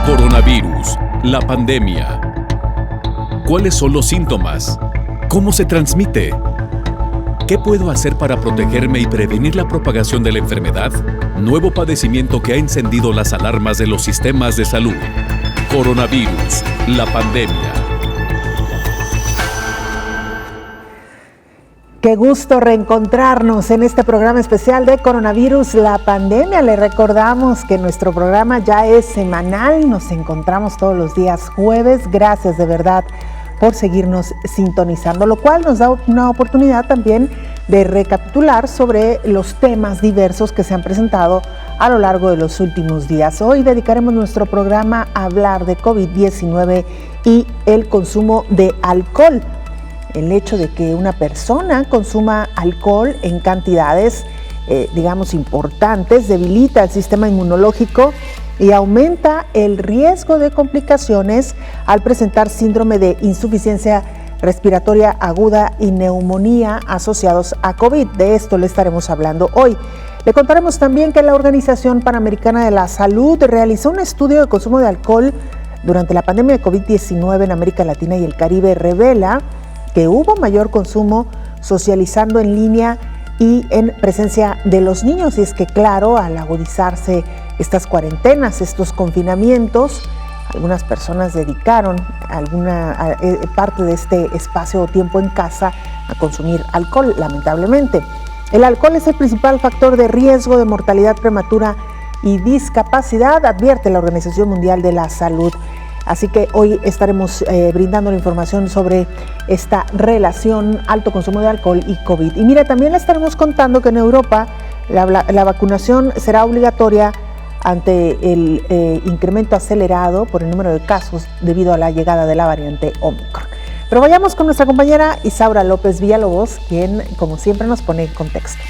Coronavirus, la pandemia. ¿Cuáles son los síntomas? ¿Cómo se transmite? ¿Qué puedo hacer para protegerme y prevenir la propagación de la enfermedad? Nuevo padecimiento que ha encendido las alarmas de los sistemas de salud. Coronavirus, la pandemia. Qué gusto reencontrarnos en este programa especial de Coronavirus, la pandemia. Le recordamos que nuestro programa ya es semanal, nos encontramos todos los días jueves. Gracias de verdad por seguirnos sintonizando, lo cual nos da una oportunidad también de recapitular sobre los temas diversos que se han presentado a lo largo de los últimos días. Hoy dedicaremos nuestro programa a hablar de COVID-19 y el consumo de alcohol. El hecho de que una persona consuma alcohol en cantidades, importantes, debilita el sistema inmunológico y aumenta el riesgo de complicaciones al presentar síndrome de insuficiencia respiratoria aguda y neumonía asociados a COVID. De esto le estaremos hablando hoy. Le contaremos también que la Organización Panamericana de la Salud realizó un estudio de consumo de alcohol durante la pandemia de COVID-19 en América Latina y el Caribe. Revela que hubo mayor consumo socializando en línea y en presencia de los niños. Y es que, claro, al agudizarse estas cuarentenas, estos confinamientos, algunas personas dedicaron alguna parte de este espacio o tiempo en casa a consumir alcohol, lamentablemente. El alcohol es el principal factor de riesgo de mortalidad prematura y discapacidad, advierte la Organización Mundial de la Salud. Así que hoy estaremos brindando la información sobre esta relación alto consumo de alcohol y COVID. Y mira, también le estaremos contando que en Europa la vacunación será obligatoria ante el incremento acelerado por el número de casos debido a la llegada de la variante Omicron. Pero vayamos con nuestra compañera Isaura López Villalobos, quien, como siempre, nos pone en contexto.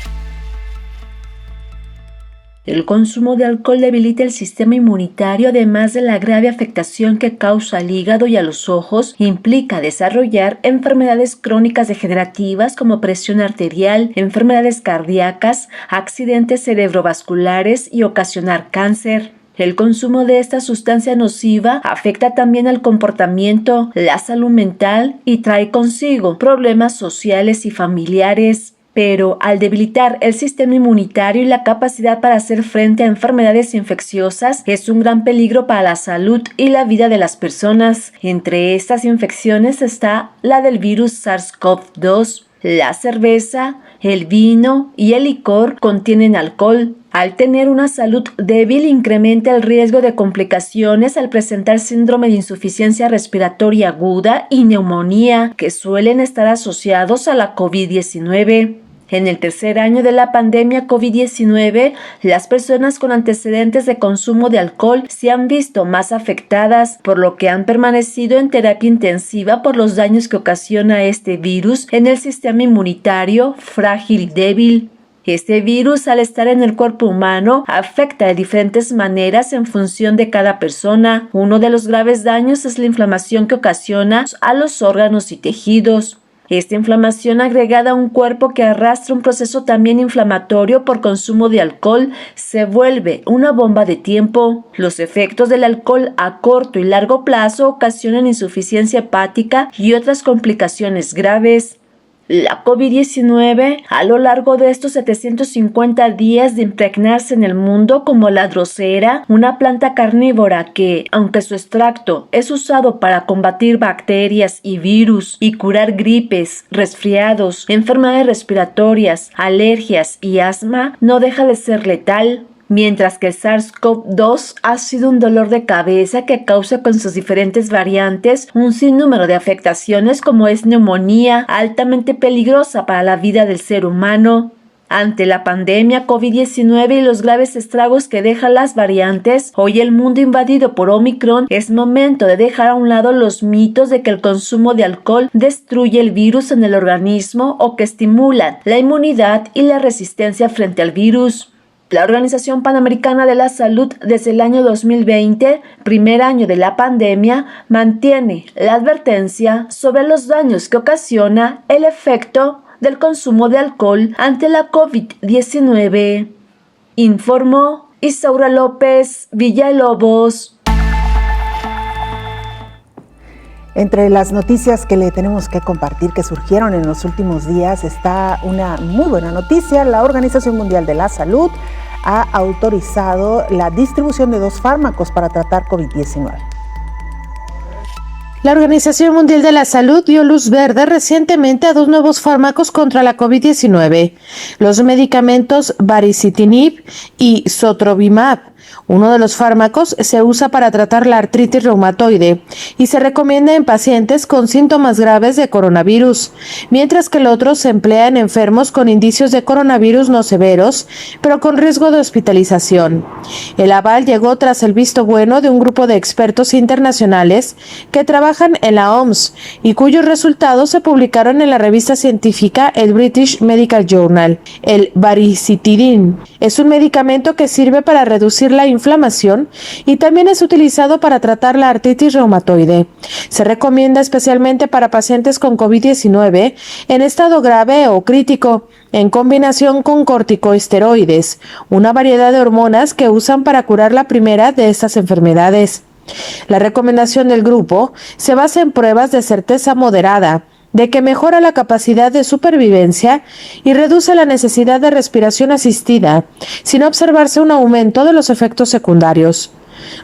El consumo de alcohol debilita el sistema inmunitario, además de la grave afectación que causa al hígado y a los ojos. Implica desarrollar enfermedades crónicas degenerativas como presión arterial, enfermedades cardíacas, accidentes cerebrovasculares y ocasionar cáncer. El consumo de esta sustancia nociva afecta también al comportamiento, la salud mental y trae consigo problemas sociales y familiares. Pero al debilitar el sistema inmunitario y la capacidad para hacer frente a enfermedades infecciosas, es un gran peligro para la salud y la vida de las personas. Entre estas infecciones está la del virus SARS-CoV-2. La cerveza, el vino y el licor contienen alcohol. Al tener una salud débil, incrementa el riesgo de complicaciones al presentar síndrome de insuficiencia respiratoria aguda y neumonía, que suelen estar asociados a la COVID-19. En el tercer año de la pandemia COVID-19, las personas con antecedentes de consumo de alcohol se han visto más afectadas, por lo que han permanecido en terapia intensiva por los daños que ocasiona este virus en el sistema inmunitario frágil y débil. Este virus, al estar en el cuerpo humano, afecta de diferentes maneras en función de cada persona. Uno de los graves daños es la inflamación que ocasiona a los órganos y tejidos. Esta inflamación, agregada a un cuerpo que arrastra un proceso también inflamatorio por consumo de alcohol, se vuelve una bomba de tiempo. Los efectos del alcohol a corto y largo plazo ocasionan insuficiencia hepática y otras complicaciones graves. La COVID-19, a lo largo de estos 750 días de impregnarse en el mundo como la drosera, una planta carnívora que, aunque su extracto es usado para combatir bacterias y virus y curar gripes, resfriados, enfermedades respiratorias, alergias y asma, no deja de ser letal. Mientras que el SARS-CoV-2 ha sido un dolor de cabeza que causa con sus diferentes variantes un sinnúmero de afectaciones como es neumonía, altamente peligrosa para la vida del ser humano. Ante la pandemia COVID-19 y los graves estragos que dejan las variantes, hoy el mundo invadido por Omicron, es momento de dejar a un lado los mitos de que el consumo de alcohol destruye el virus en el organismo o que estimulan la inmunidad y la resistencia frente al virus. La Organización Panamericana de la Salud, desde el año 2020, primer año de la pandemia, mantiene la advertencia sobre los daños que ocasiona el efecto del consumo de alcohol ante la COVID-19. Informó Isaura López Villalobos. Entre las noticias que le tenemos que compartir que surgieron en los últimos días está una muy buena noticia. La Organización Mundial de la Salud ha autorizado la distribución de 2 fármacos para tratar COVID-19. La Organización Mundial de la Salud dio luz verde recientemente a 2 nuevos fármacos contra la COVID-19, los medicamentos baricitinib y sotrovimab. Uno de los fármacos se usa para tratar la artritis reumatoide y se recomienda en pacientes con síntomas graves de coronavirus, mientras que el otro se emplea en enfermos con indicios de coronavirus no severos, pero con riesgo de hospitalización. El aval llegó tras el visto bueno de un grupo de expertos internacionales que trabajan en la OMS y cuyos resultados se publicaron en la revista científica el British Medical Journal. El baricitinib es un medicamento que sirve para reducir la inflamación y también es utilizado para tratar la artritis reumatoide. Se recomienda especialmente para pacientes con COVID-19 en estado grave o crítico, en combinación con corticosteroides, una variedad de hormonas que usan para curar la primera de estas enfermedades. La recomendación del grupo se basa en pruebas de certeza moderada, de que mejora la capacidad de supervivencia y reduce la necesidad de respiración asistida, sin observarse un aumento de los efectos secundarios.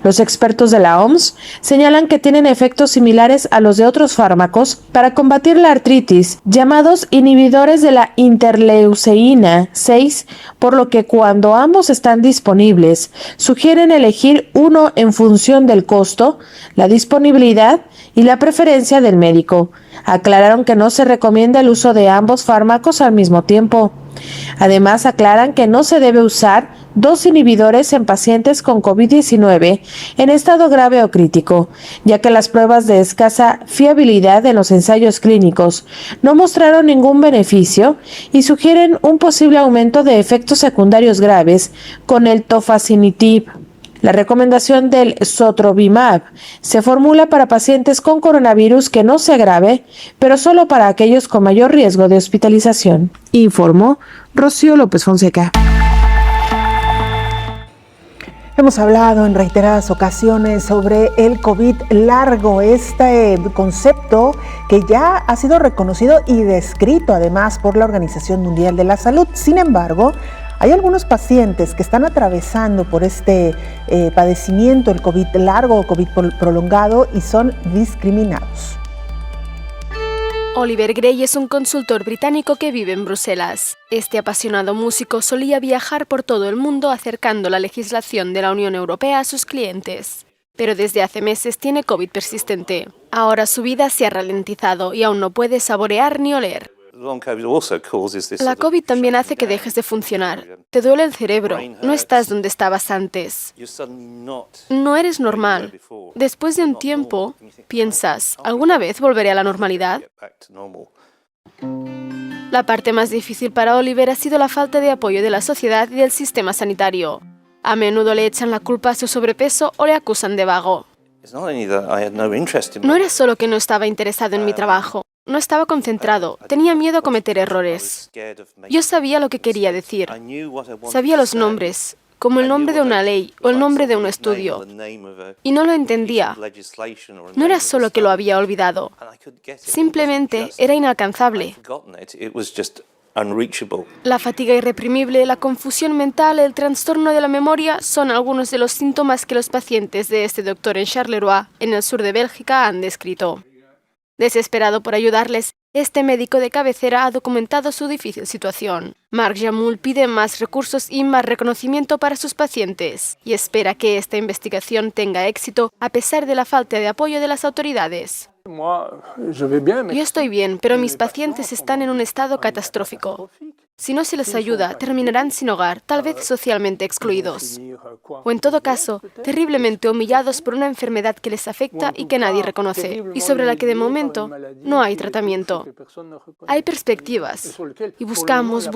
Los expertos de la OMS señalan que tienen efectos similares a los de otros fármacos para combatir la artritis, llamados inhibidores de la interleucina 6, por lo que cuando ambos están disponibles, sugieren elegir uno en función del costo, la disponibilidad y la preferencia del médico. Aclararon que no se recomienda el uso de ambos fármacos al mismo tiempo. Además, aclaran que no se debe usar 2 inhibidores en pacientes con COVID-19 en estado grave o crítico, ya que las pruebas de escasa fiabilidad en los ensayos clínicos no mostraron ningún beneficio y sugieren un posible aumento de efectos secundarios graves con el tofacitinib. La recomendación del sotrovimab se formula para pacientes con coronavirus que no se agrave, pero solo para aquellos con mayor riesgo de hospitalización, informó Rocío López Fonseca. Hemos hablado en reiteradas ocasiones sobre el COVID largo, este concepto que ya ha sido reconocido y descrito además por la Organización Mundial de la Salud. Sin embargo, hay algunos pacientes que están atravesando por este padecimiento, el COVID largo o COVID prolongado, y son discriminados. Oliver Gray es un consultor británico que vive en Bruselas. Este apasionado músico solía viajar por todo el mundo acercando la legislación de la Unión Europea a sus clientes. Pero desde hace meses tiene COVID persistente. Ahora su vida se ha ralentizado y aún no puede saborear ni oler. La COVID también hace que dejes de funcionar. Te duele el cerebro, no estás donde estabas antes. No eres normal. Después de un tiempo, piensas, ¿alguna vez volveré a la normalidad? La parte más difícil para Oliver ha sido la falta de apoyo de la sociedad y del sistema sanitario. A menudo le echan la culpa a su sobrepeso o le acusan de vago. No era solo que no estaba interesado en mi trabajo. No estaba concentrado, tenía miedo a cometer errores. Yo sabía lo que quería decir. Sabía los nombres, como el nombre de una ley o el nombre de un estudio. Y no lo entendía. No era solo que lo había olvidado. Simplemente era inalcanzable. La fatiga irreprimible, la confusión mental, el trastorno de la memoria son algunos de los síntomas que los pacientes de este doctor en Charleroi, en el sur de Bélgica, han descrito. Desesperado por ayudarles, este médico de cabecera ha documentado su difícil situación. Marc Jamoul pide más recursos y más reconocimiento para sus pacientes y espera que esta investigación tenga éxito a pesar de la falta de apoyo de las autoridades. Yo estoy bien, pero mis pacientes están en un estado catastrófico. Si no se les ayuda, terminarán sin hogar, tal vez socialmente excluidos. O en todo caso, terriblemente humillados por una enfermedad que les afecta y que nadie reconoce, y sobre la que de momento no hay tratamiento. Hay perspectivas, y buscamos,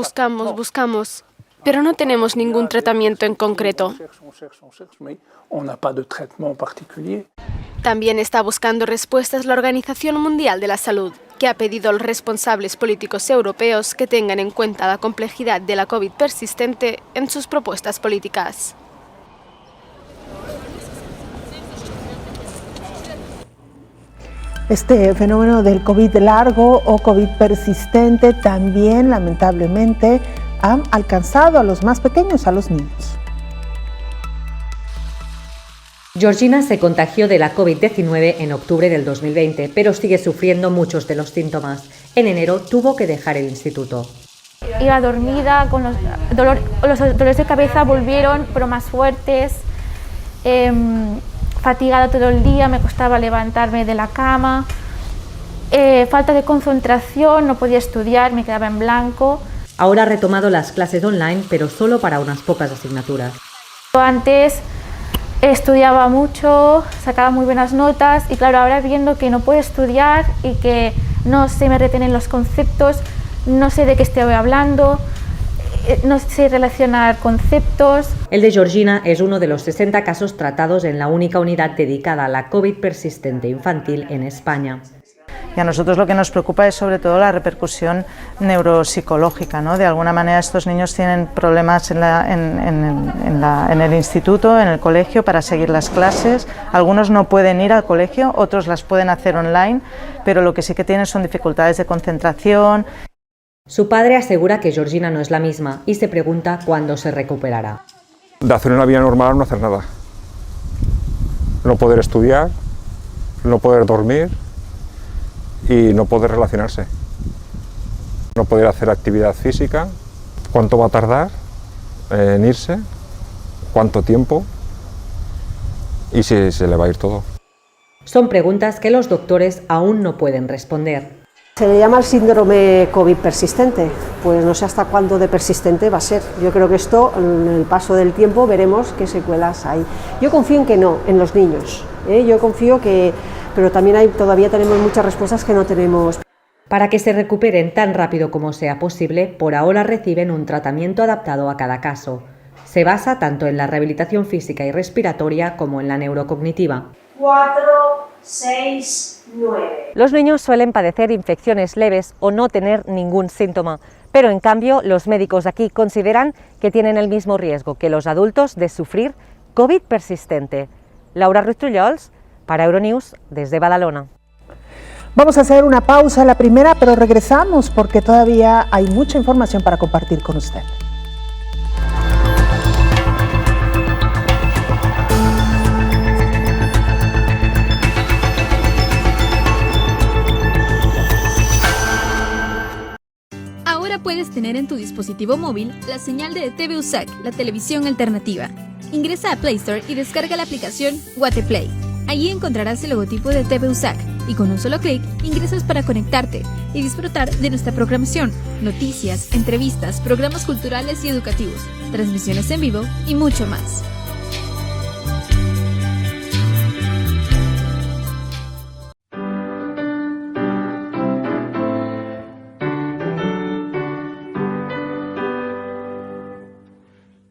pero no tenemos ningún tratamiento en concreto. También está buscando respuestas la Organización Mundial de la Salud, que ha pedido a los responsables políticos europeos que tengan en cuenta la complejidad de la COVID persistente en sus propuestas políticas. Este fenómeno del COVID largo o COVID persistente también lamentablemente ha alcanzado a los más pequeños, a los niños. Georgina se contagió de la COVID-19 en octubre del 2020, pero sigue sufriendo muchos de los síntomas. En enero tuvo que dejar el instituto. Iba dormida, con los dolores de cabeza volvieron, pero más fuertes, fatigada todo el día, me costaba levantarme de la cama, falta de concentración, no podía estudiar, me quedaba en blanco. Ahora ha retomado las clases online, pero solo para unas pocas asignaturas. Antes estudiaba mucho, sacaba muy buenas notas y claro, ahora viendo que no puedo estudiar y que no se me retienen los conceptos, no sé de qué estoy hablando, no sé relacionar conceptos. El de Georgina es uno de los 60 casos tratados en la única unidad dedicada a la COVID persistente infantil en España. Y a nosotros lo que nos preocupa es sobre todo la repercusión neuropsicológica, ¿no? De alguna manera estos niños tienen problemas en el instituto, en el colegio para seguir las clases. Algunos no pueden ir al colegio, otros las pueden hacer online, pero lo que sí que tienen son dificultades de concentración. Su padre asegura que Georgina no es la misma y se pregunta cuándo se recuperará. De hacer una vida normal a no hacer nada. No poder estudiar, no poder dormir y no poder relacionarse. No poder hacer actividad física. ¿Cuánto va a tardar en irse? ¿Cuánto tiempo? Y si se le va a ir todo. Son preguntas que los doctores aún no pueden responder. Se le llama el síndrome COVID persistente, pues no sé hasta cuándo de persistente va a ser. Yo creo que esto, en el paso del tiempo, veremos qué secuelas hay. Yo confío en que no, en los niños. Yo confío que, pero también todavía tenemos muchas respuestas que no tenemos. Para que se recuperen tan rápido como sea posible, por ahora reciben un tratamiento adaptado a cada caso. Se basa tanto en la rehabilitación física y respiratoria como en la neurocognitiva. 4, 6, 9. Los niños suelen padecer infecciones leves o no tener ningún síntoma, pero en cambio los médicos aquí consideran que tienen el mismo riesgo que los adultos de sufrir COVID persistente. Laura Ruiz Trullols, para Euronews, desde Badalona. Vamos a hacer una pausa, la primera, pero regresamos porque todavía hay mucha información para compartir con usted. Ahora puedes tener en tu dispositivo móvil la señal de TV USAC, la televisión alternativa. Ingresa a Play Store y descarga la aplicación Guateplay. Allí encontrarás el logotipo de TV USAC y con un solo clic ingresas para conectarte y disfrutar de nuestra programación, noticias, entrevistas, programas culturales y educativos, transmisiones en vivo y mucho más.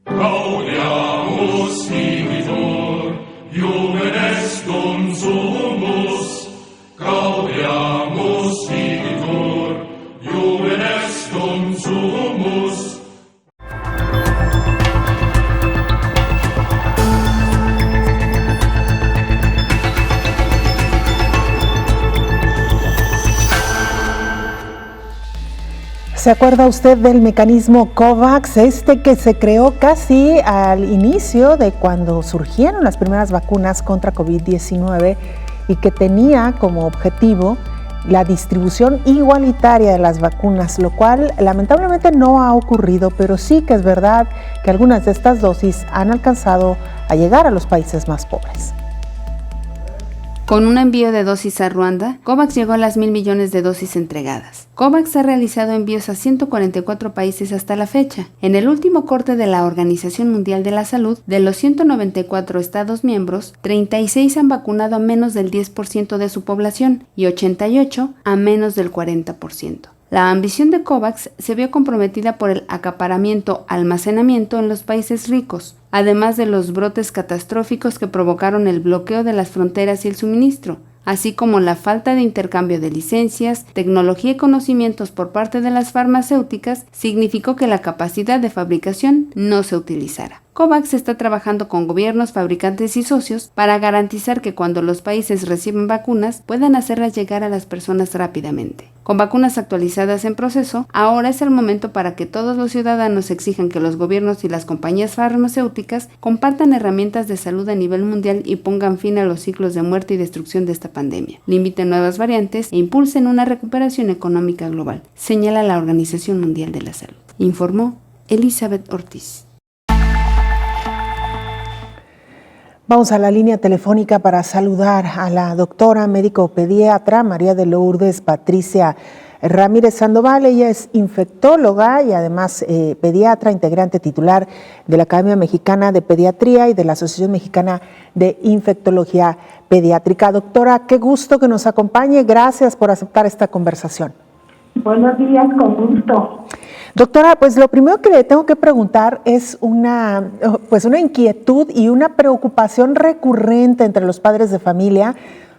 Gaudiamus vigitur, Iumen est sumus. Gaudiamus vigitur, Iumen est sumus. ¿Se acuerda usted del mecanismo COVAX, que se creó casi al inicio de cuando surgieron las primeras vacunas contra COVID-19 y que tenía como objetivo la distribución igualitaria de las vacunas, lo cual lamentablemente no ha ocurrido, pero sí que es verdad que algunas de estas dosis han alcanzado a llegar a los países más pobres? Con un envío de dosis a Ruanda, COVAX llegó a las 1.000 millones de dosis entregadas. COVAX ha realizado envíos a 144 países hasta la fecha. En el último corte de la Organización Mundial de la Salud, de los 194 Estados miembros, 36 han vacunado a menos del 10% de su población y 88 a menos del 40%. La ambición de COVAX se vio comprometida por el almacenamiento en los países ricos, además de los brotes catastróficos que provocaron el bloqueo de las fronteras y el suministro, así como la falta de intercambio de licencias, tecnología y conocimientos por parte de las farmacéuticas, significó que la capacidad de fabricación no se utilizara. COVAX está trabajando con gobiernos, fabricantes y socios para garantizar que cuando los países reciben vacunas puedan hacerlas llegar a las personas rápidamente. Con vacunas actualizadas en proceso, ahora es el momento para que todos los ciudadanos exijan que los gobiernos y las compañías farmacéuticas compartan herramientas de salud a nivel mundial y pongan fin a los ciclos de muerte y destrucción de esta pandemia, limiten nuevas variantes e impulsen una recuperación económica global, señala la Organización Mundial de la Salud. Informó Elizabeth Ortiz. Vamos a la línea telefónica para saludar a la doctora médico pediatra María de Lourdes Patricia Ramírez Sandoval. Ella es infectóloga y además pediatra, integrante titular de la Academia Mexicana de Pediatría y de la Asociación Mexicana de Infectología Pediátrica. Doctora, qué gusto que nos acompañe. Gracias por aceptar esta conversación. Buenos días, con gusto. Doctora, pues lo primero que le tengo que preguntar es una inquietud y una preocupación recurrente entre los padres de familia,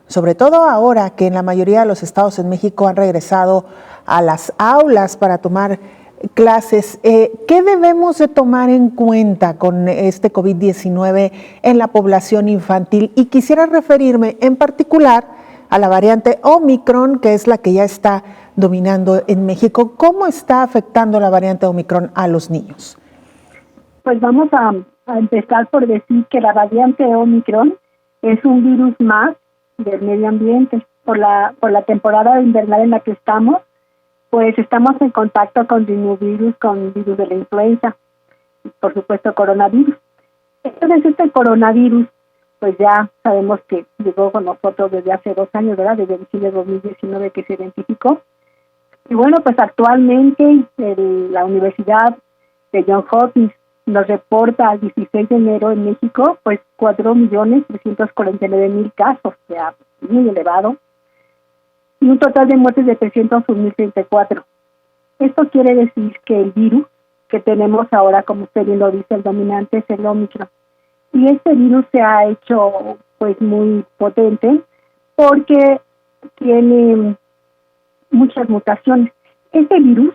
sobre todo ahora que en la mayoría de los estados en México han regresado a las aulas para tomar clases. ¿Qué debemos de tomar en cuenta con este COVID-19 en la población infantil? Y quisiera referirme en particular a la variante Omicron, que es la que ya está dominando en México. ¿Cómo está afectando la variante Omicron a los niños? Pues vamos a empezar por decir que la variante Omicron es un virus más del medio ambiente. Por la temporada invernal en la que estamos, pues estamos en contacto con rinovirus, con virus de la influenza, y por supuesto coronavirus. Entonces este coronavirus, pues ya sabemos que llegó con nosotros desde hace 2 años, ¿verdad? Desde el de 2019 que se identificó. Y bueno, pues actualmente la Universidad de Johns Hopkins nos reporta al 16 de enero en México, pues 4.349.000 casos, o sea, muy elevado, y un total de muertes de 301.034. Esto quiere decir que el virus que tenemos ahora, como usted bien lo dice, el dominante es el Omicron. Y este virus se ha hecho pues muy potente porque tiene muchas mutaciones. Este virus,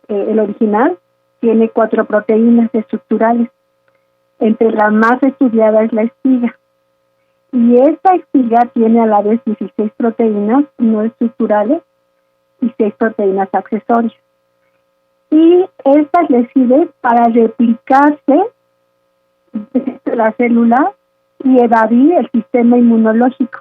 el original, tiene 4 proteínas estructurales. Entre las más estudiadas es la espiga. Y esta espiga tiene a la vez 16 proteínas no estructurales y 6 proteínas accesorias. Y estas les sirven para replicarse de la célula y evadir el sistema inmunológico.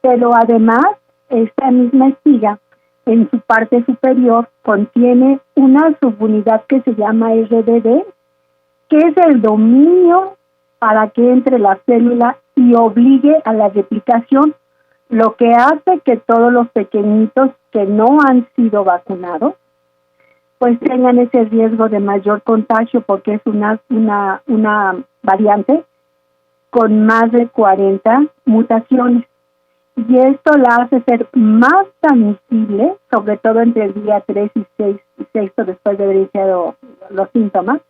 Pero además, esta misma espiga, en su parte superior, contiene una subunidad que se llama RBD, que es el dominio para que entre la célula y obligue a la replicación, lo que hace que todos los pequeñitos que no han sido vacunados pues tengan ese riesgo de mayor contagio, porque es una variante con más de 40 mutaciones. Y esto la hace ser más transmisible, sobre todo entre el día 3 y 6, después de haber iniciado los síntomas.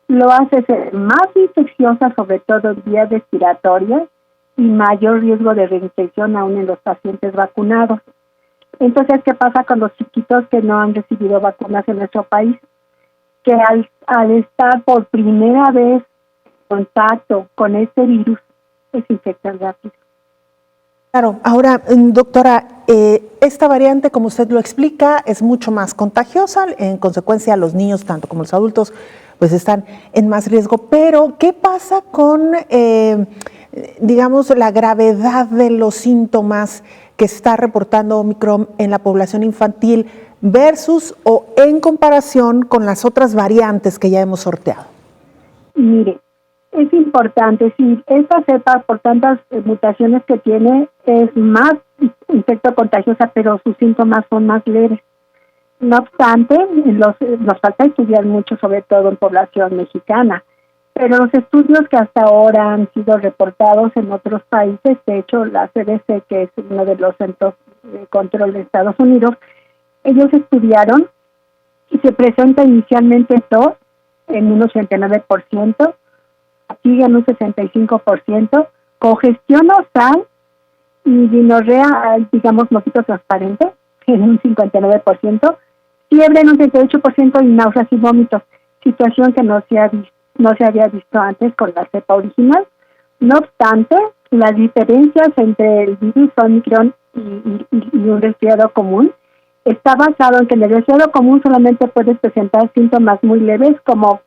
Lo hace ser más infecciosa, sobre todo en vías respiratorias, y mayor riesgo de reinfección aún en los pacientes vacunados. Entonces, ¿qué pasa con los chiquitos que no han recibido vacunas en nuestro país? Que al estar por primera vez en contacto con este virus, se infectan rápido. Claro. Ahora, doctora, esta variante, como usted lo explica, es mucho más contagiosa. En consecuencia, los niños, tanto como los adultos, pues están en más riesgo. Pero, ¿qué pasa con, digamos, la gravedad de los síntomas que está reportando Omicron en la población infantil versus o en comparación con las otras variantes que ya hemos sorteado? Mire, es importante, si esta cepa, por tantas mutaciones que tiene, es más infecto-contagiosa, pero sus síntomas son más leves. No obstante, nos falta estudiar mucho, sobre todo en población mexicana, pero los estudios que hasta ahora han sido reportados en otros países, de hecho la CDC, que es uno de los centros de control de Estados Unidos, ellos estudiaron y se presenta inicialmente tos en un 89%, fatiga en un 65%, congestión nasal y dinorrea, digamos, mojito transparente en un 59%, fiebre en un 38% y náuseas y vómitos, situación que no se ha visto no se había visto antes con la cepa original. No obstante, las diferencias entre el virus Omicron y un resfriado común está basado en que en el resfriado común solamente puedes presentar síntomas muy leves como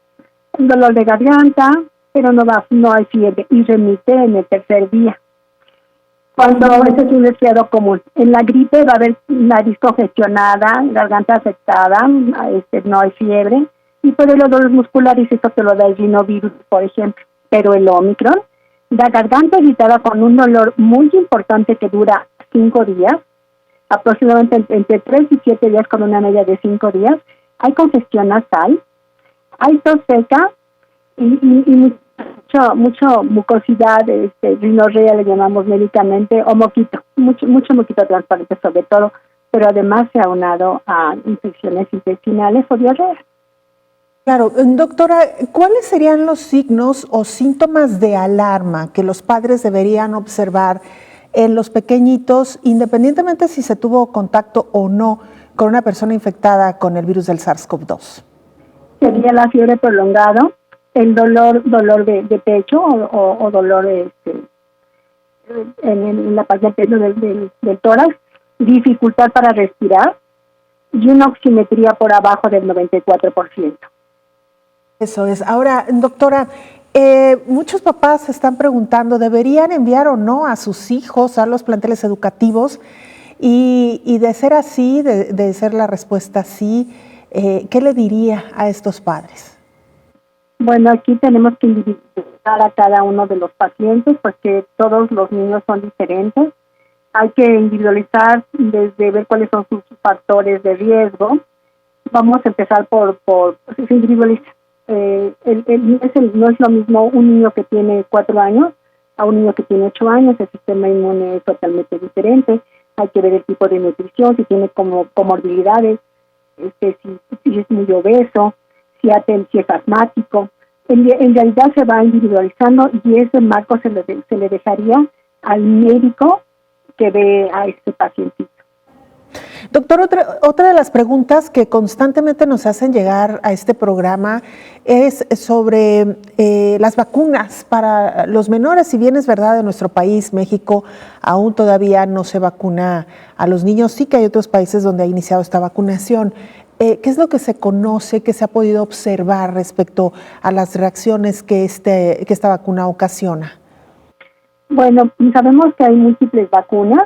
un dolor de garganta, pero no hay fiebre y remite en el tercer día. Cuando ese es un resfriado común. En la gripe va a haber nariz congestionada, garganta afectada, no hay fiebre, y puede los dolores musculares, eso te lo da el rinovirus, por ejemplo. Pero el Omicron da garganta irritada con un dolor muy importante que dura 5 días, aproximadamente entre 3 y 7 días con una media de 5 días. Hay congestión nasal, hay tos seca y mucho mucosidad, rinorrea le llamamos médicamente, o moquito, mucho moquito transparente sobre todo, pero además se ha aunado a infecciones intestinales o diarrea. Claro, doctora, ¿cuáles serían los signos o síntomas de alarma que los padres deberían observar en los pequeñitos, independientemente si se tuvo contacto o no con una persona infectada con el virus del SARS-CoV-2? Sería la fiebre prolongada, el dolor de pecho o dolor en la parte del tórax, dificultad para respirar y una oximetría por abajo del 94%. Eso es. Ahora, doctora, muchos papás se están preguntando, ¿deberían enviar o no a sus hijos a los planteles educativos? Y de ser así, de ser la respuesta sí, ¿qué le diría a estos padres? Bueno, aquí tenemos que individualizar a cada uno de los pacientes porque todos los niños son diferentes. Hay que individualizar desde ver cuáles son sus factores de riesgo. Vamos a empezar por individualizar. No es lo mismo un niño que tiene 4 años a un niño que tiene 8 años. El sistema inmune es totalmente diferente. Hay que ver el tipo de nutrición, si tiene comorbilidades, si es muy obeso, si es asmático. En realidad se va individualizando y ese marco se le dejaría al médico que ve a este pacientito. Doctor, otra de las preguntas que constantemente nos hacen llegar a este programa es sobre las vacunas para los menores. Si bien es verdad, en nuestro país, México, aún todavía no se vacuna a los niños, sí que hay otros países donde ha iniciado esta vacunación. ¿Qué es lo que se conoce, que se ha podido observar respecto a las reacciones que esta vacuna ocasiona? Bueno, sabemos que hay múltiples vacunas.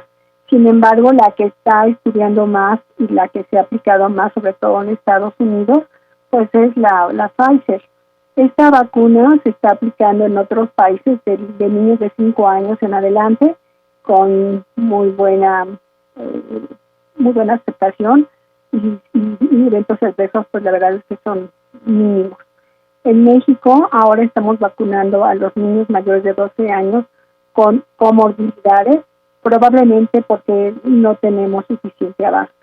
Sin embargo, la que está estudiando más y la que se ha aplicado más, sobre todo en Estados Unidos, pues es la Pfizer. Esta vacuna se está aplicando en otros países de niños de 5 años en adelante con muy buena aceptación y eventos adversos, pues la verdad es que son mínimos. En México ahora estamos vacunando a los niños mayores de 12 años con comorbilidades, probablemente porque no tenemos suficiente abasto.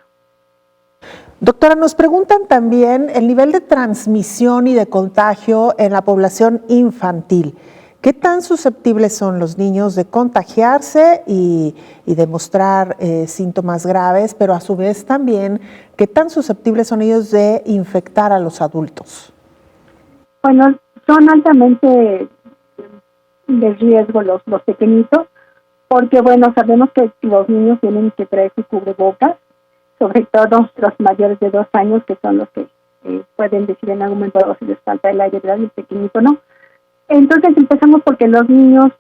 Doctora, nos preguntan también el nivel de transmisión y de contagio en la población infantil. ¿Qué tan susceptibles son los niños de contagiarse y de mostrar síntomas graves, pero a su vez también qué tan susceptibles son ellos de infectar a los adultos? Bueno, son altamente de riesgo los pequeñitos, porque bueno, sabemos que los niños tienen que traer su cubrebocas, sobre todo los mayores de 2 años, que son los que pueden decir en algún momento si les falta el aire, ¿verdad? Y el pequeñito no. Entonces empezamos porque los niños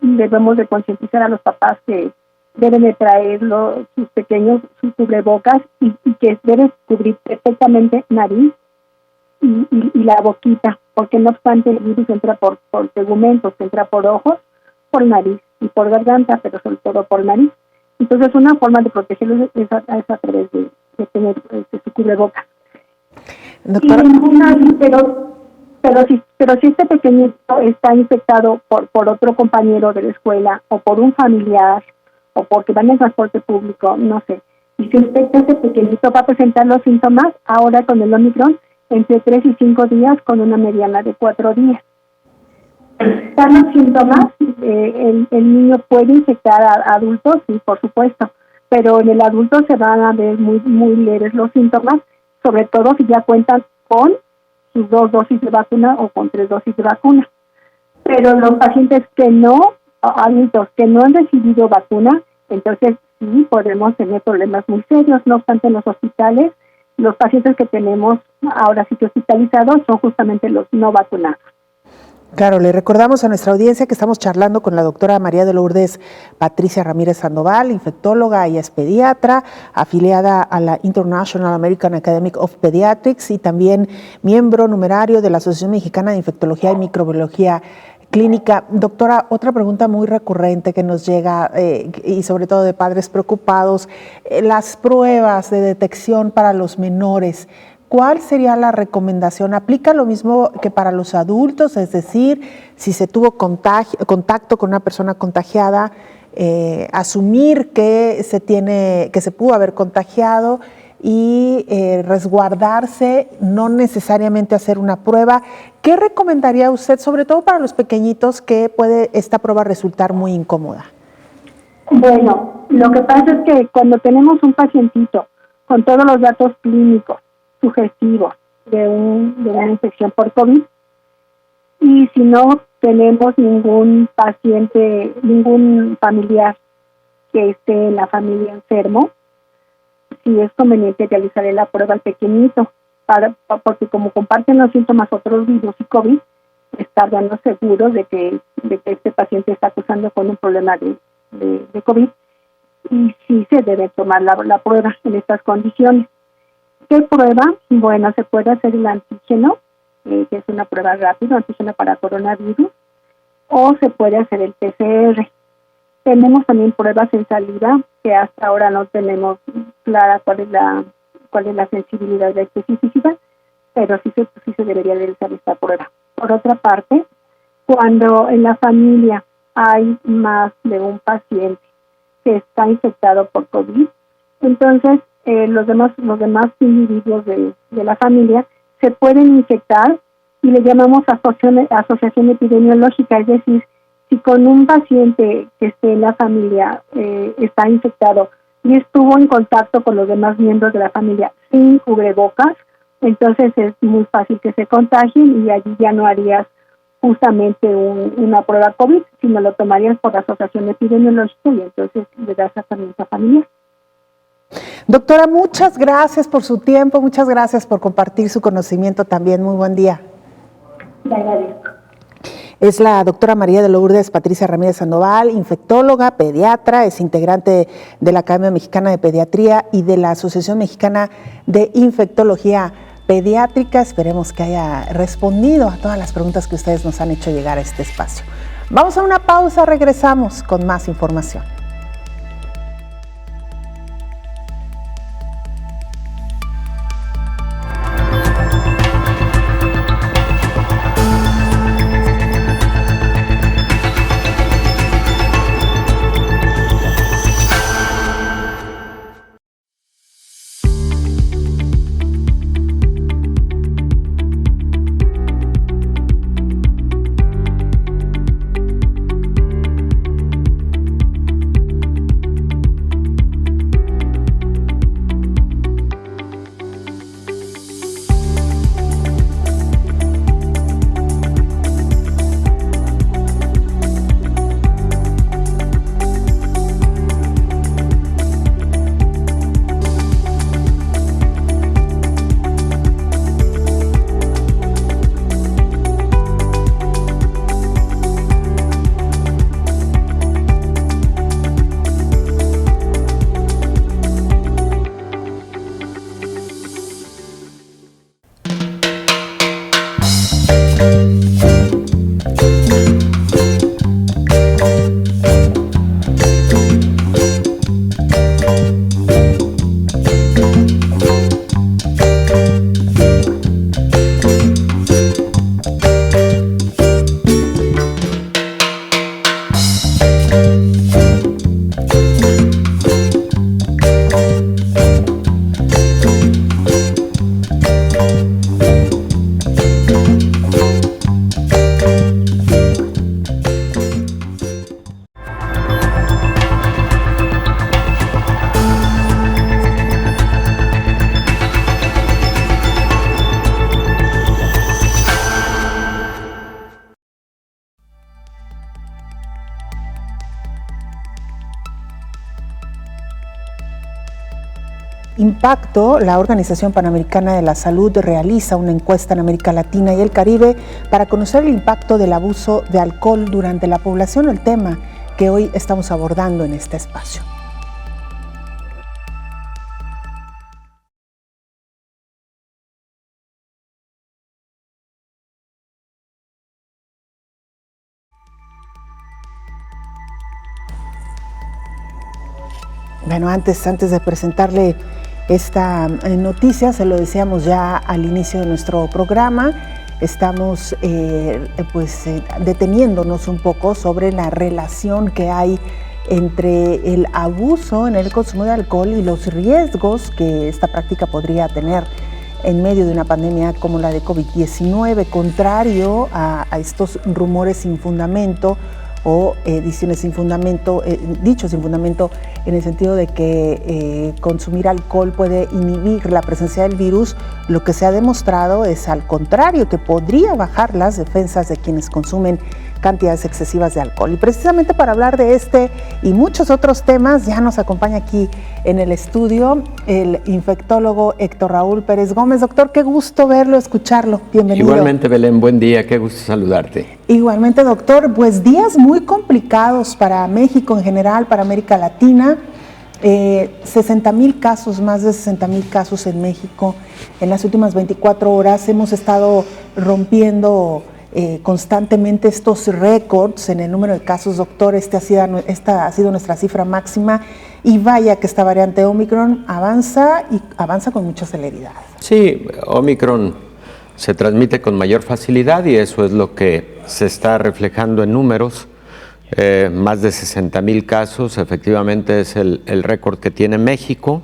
debemos de concientizar a los papás que deben de traer sus pequeños sus cubrebocas y que deben cubrir perfectamente nariz y la boquita, porque no obstante el virus entra por tegumentos, entra por ojos, por nariz y por garganta, pero sobre todo por nariz. Entonces una forma de protegerlos es a través de tener su cubrebocas. Pero si este pequeñito está infectado por otro compañero de la escuela o por un familiar o porque va en el transporte público, no sé, y se infecta este pequeñito, va a presentar los síntomas ahora con el Omicron entre 3 y 5 días con una mediana de 4 días. Están los síntomas, el niño puede infectar a adultos, sí, por supuesto, pero en el adulto se van a ver muy, muy leves los síntomas, sobre todo si ya cuentan con sus 2 dosis de vacuna o con 3 dosis de vacuna. Pero los pacientes adultos que no han recibido vacuna, entonces sí podemos tener problemas muy serios. No obstante, en los hospitales, los pacientes que tenemos ahora sí que hospitalizados son justamente los no vacunados. Claro, le recordamos a nuestra audiencia que estamos charlando con la doctora María de Lourdes Patricia Ramírez Sandoval, infectóloga y es pediatra, afiliada a la International American Academy of Pediatrics y también miembro numerario de la Asociación Mexicana de Infectología y Microbiología Clínica. Doctora, otra pregunta muy recurrente que nos llega y sobre todo de padres preocupados, las pruebas de detección para los menores. ¿Cuál sería la recomendación? ¿Aplica lo mismo que para los adultos? Es decir, si se tuvo contacto con una persona contagiada, asumir que se pudo haber contagiado y resguardarse, no necesariamente hacer una prueba. ¿Qué recomendaría usted, sobre todo para los pequeñitos, que puede esta prueba resultar muy incómoda? Bueno, lo que pasa es que cuando tenemos un pacientito con todos los datos clínicos sugestivos de una infección por COVID, y si no tenemos ningún paciente, ningún familiar que esté en la familia enfermo, sí es conveniente realizarle la prueba al pequeñito, porque como comparten los síntomas otros virus y COVID, estar dando seguros de que este paciente está acusando con un problema de COVID, y sí se debe tomar la prueba en estas condiciones. ¿Qué prueba? Bueno, se puede hacer el antígeno, que es una prueba rápida, antígeno para coronavirus, o se puede hacer el PCR. Tenemos también pruebas en saliva, que hasta ahora no tenemos clara cuál es la sensibilidad y la especificidad, pero sí se debería realizar esta prueba. Por otra parte, cuando en la familia hay más de un paciente que está infectado por COVID, entonces los demás individuos de la familia se pueden infectar y le llamamos asociación epidemiológica, es decir, si con un paciente que esté en la familia está infectado y estuvo en contacto con los demás miembros de la familia sin cubrebocas, entonces es muy fácil que se contagien y allí ya no harías justamente una prueba COVID, sino lo tomarías por asociación epidemiológica y entonces le das tratamiento familiar. Doctora, muchas gracias por su tiempo, muchas gracias por compartir su conocimiento también. Muy buen día. Le agradezco. Es la doctora María de Lourdes Patricia Ramírez Sandoval, infectóloga, pediatra, es integrante de la Academia Mexicana de Pediatría y de la Asociación Mexicana de Infectología Pediátrica. Esperemos que haya respondido a todas las preguntas que ustedes nos han hecho llegar a este espacio. Vamos a una pausa, regresamos con más información. impacto, la Organización Panamericana de la Salud realiza una encuesta en América Latina y el Caribe para conocer el impacto del abuso de alcohol durante la población, el tema que hoy estamos abordando en este espacio. Bueno, antes de presentarle esta noticia, se lo decíamos ya al inicio de nuestro programa, estamos deteniéndonos un poco sobre la relación que hay entre el abuso en el consumo de alcohol y los riesgos que esta práctica podría tener en medio de una pandemia como la de COVID-19, contrario a estos rumores sin fundamento o dichos sin fundamento en el sentido de que consumir alcohol puede inhibir la presencia del virus. Lo que se ha demostrado es al contrario, que podría bajar las defensas de quienes consumen cantidades excesivas de alcohol. Y precisamente para hablar de este y muchos otros temas, ya nos acompaña aquí en el estudio el infectólogo Héctor Raúl Pérez Gómez. Doctor, qué gusto verlo, escucharlo. Bienvenido. Igualmente, Belén, buen día, qué gusto saludarte. Igualmente, doctor, pues días muy complicados para México en general, para América Latina. 60,000 casos, más de 60,000 casos en México. En las últimas 24 horas hemos estado rompiendo constantemente estos récords en el número de casos, doctor. Esta ha sido nuestra cifra máxima y vaya que esta variante Omicron avanza con mucha celeridad. Sí, Omicron se transmite con mayor facilidad y eso es lo que se está reflejando en números. Más de 60,000 casos, efectivamente es el récord que tiene México.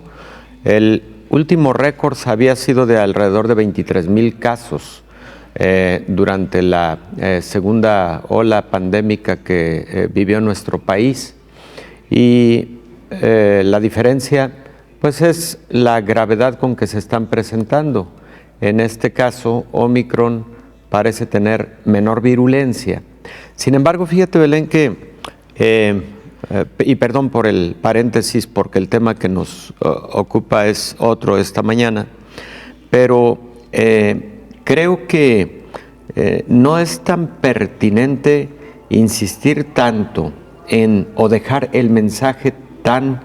El último récord había sido de alrededor de 23,000 casos durante la segunda ola pandémica que vivió nuestro país. Y la diferencia pues es la gravedad con que se están presentando. En este caso, Omicron parece tener menor virulencia. Sin embargo, fíjate, Belén, que, y perdón por el paréntesis, porque el tema que nos ocupa es otro esta mañana, pero creo que no es tan pertinente insistir tanto o dejar el mensaje tan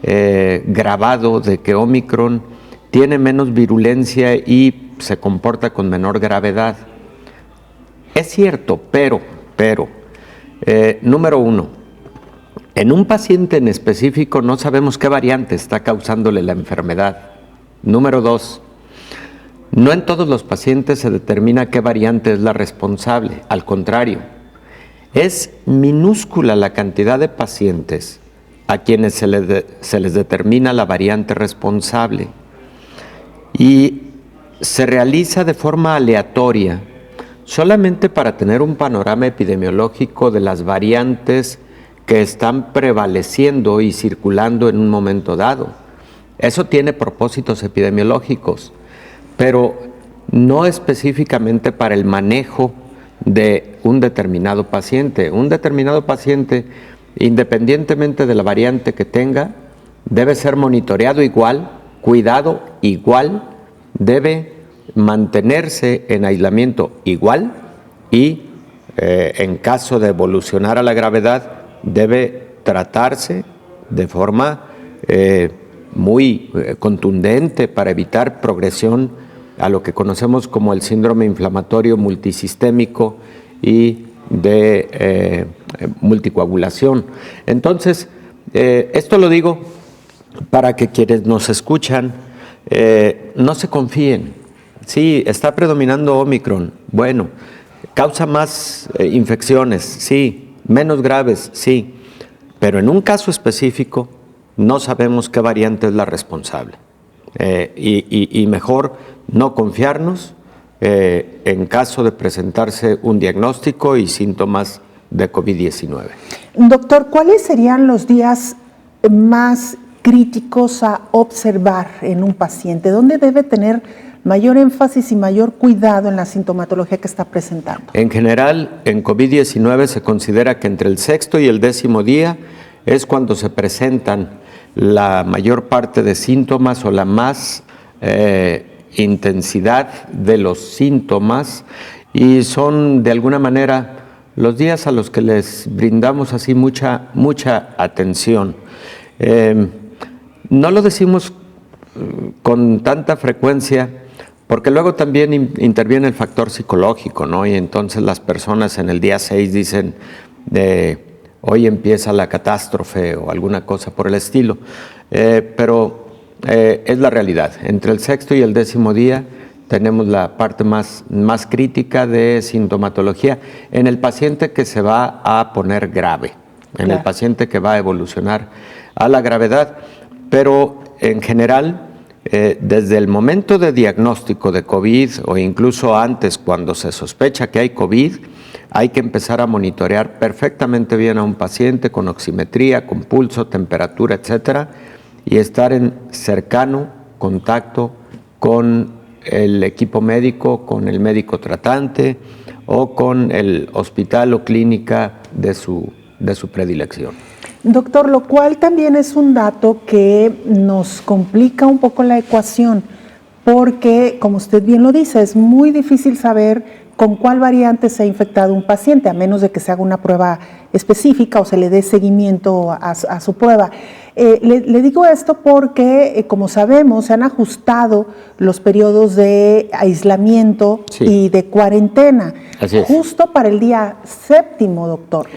grabado de que Omicron tiene menos virulencia y se comporta con menor gravedad. Es cierto, pero, número uno, en un paciente en específico no sabemos qué variante está causándole la enfermedad. Número dos, no en todos los pacientes se determina qué variante es la responsable, al contrario, es minúscula la cantidad de pacientes a quienes se les determina la variante responsable y se realiza de forma aleatoria solamente para tener un panorama epidemiológico de las variantes que están prevaleciendo y circulando en un momento dado. Eso tiene propósitos epidemiológicos, pero no específicamente para el manejo de un determinado paciente. Un determinado paciente, independientemente de la variante que tenga, debe ser monitoreado igual, cuidado igual, debe mantenerse en aislamiento igual y en caso de evolucionar a la gravedad debe tratarse de forma muy contundente para evitar progresión a lo que conocemos como el síndrome inflamatorio multisistémico y de multicoagulación. Entonces, esto lo digo para que quienes nos escuchan no se confíen. Sí, está predominando Omicron. Bueno, causa más infecciones, sí, menos graves, sí, pero en un caso específico no sabemos qué variante es la responsable. Y mejor no confiarnos en caso de presentarse un diagnóstico y síntomas de COVID-19. Doctor, ¿cuáles serían los días más críticos a observar en un paciente? ¿Dónde debe tener mayor énfasis y mayor cuidado en la sintomatología que está presentando? En general, en COVID-19 se considera que entre el 6º y el 10º día es cuando se presentan la mayor parte de síntomas o la más intensidad de los síntomas, y son de alguna manera los días a los que les brindamos así mucha atención. No lo decimos con tanta frecuencia porque luego también interviene el factor psicológico, ¿no? Y entonces las personas en el día 6 dicen hoy empieza la catástrofe o alguna cosa por el estilo, pero es la realidad. Entre el 6º y el 10º día tenemos la parte más crítica de sintomatología en el paciente que se va a poner grave, en el paciente que va a evolucionar a la gravedad, pero en general, desde el momento de diagnóstico de COVID o incluso antes, cuando se sospecha que hay COVID, hay que empezar a monitorear perfectamente bien a un paciente con oximetría, con pulso, temperatura, etcétera, y estar en cercano contacto con el equipo médico, con el médico tratante o con el hospital o clínica de su predilección. Doctor, lo cual también es un dato que nos complica un poco la ecuación, porque, como usted bien lo dice, es muy difícil saber con cuál variante se ha infectado un paciente, a menos de que se haga una prueba específica o se le dé seguimiento a su prueba. Le digo esto porque, como sabemos, se han ajustado los periodos de aislamiento y de cuarentena, justo para el día 7º, doctor.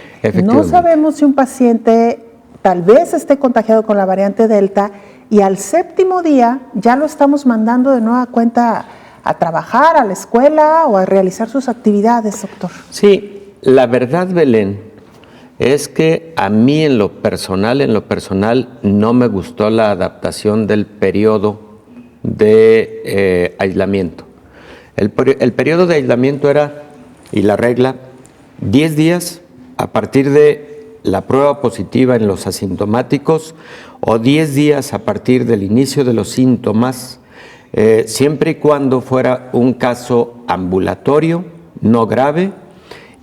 No sabemos si un paciente tal vez esté contagiado con la variante Delta y al 7º día ya lo estamos mandando de nueva cuenta a trabajar, a la escuela o a realizar sus actividades, doctor. Sí, la verdad, Belén, es que a mí en lo personal no me gustó la adaptación del periodo de aislamiento. El periodo de aislamiento era, y la regla, 10 días a partir de la prueba positiva en los asintomáticos o 10 días a partir del inicio de los síntomas, siempre y cuando fuera un caso ambulatorio, no grave,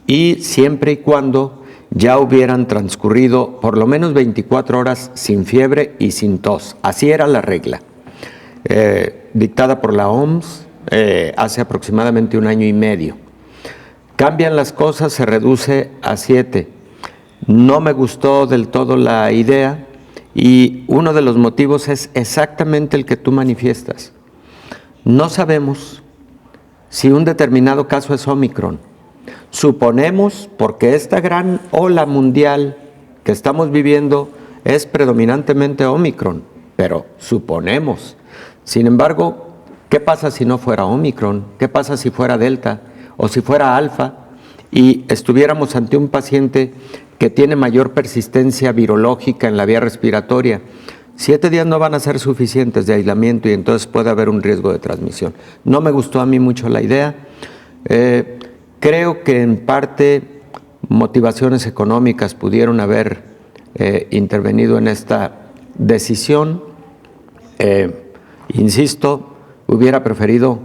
y siempre y cuando ya hubieran transcurrido por lo menos 24 horas sin fiebre y sin tos. Así era la regla, dictada por la OMS hace aproximadamente 1 año y medio. Cambian las cosas, se reduce a 7. No me gustó del todo la idea y uno de los motivos es exactamente el que tú manifiestas. No sabemos si un determinado caso es Omicron. Suponemos, porque esta gran ola mundial que estamos viviendo es predominantemente Omicron, pero suponemos. Sin embargo, ¿qué pasa si no fuera Omicron? ¿Qué pasa si fuera Delta o si fuera Alfa y estuviéramos ante un paciente que tiene mayor persistencia virológica en la vía respiratoria? 7 días no van a ser suficientes de aislamiento y entonces puede haber un riesgo de transmisión. No me gustó a mí mucho la idea. Creo que en parte motivaciones económicas pudieron haber intervenido en esta decisión. Insisto, hubiera preferido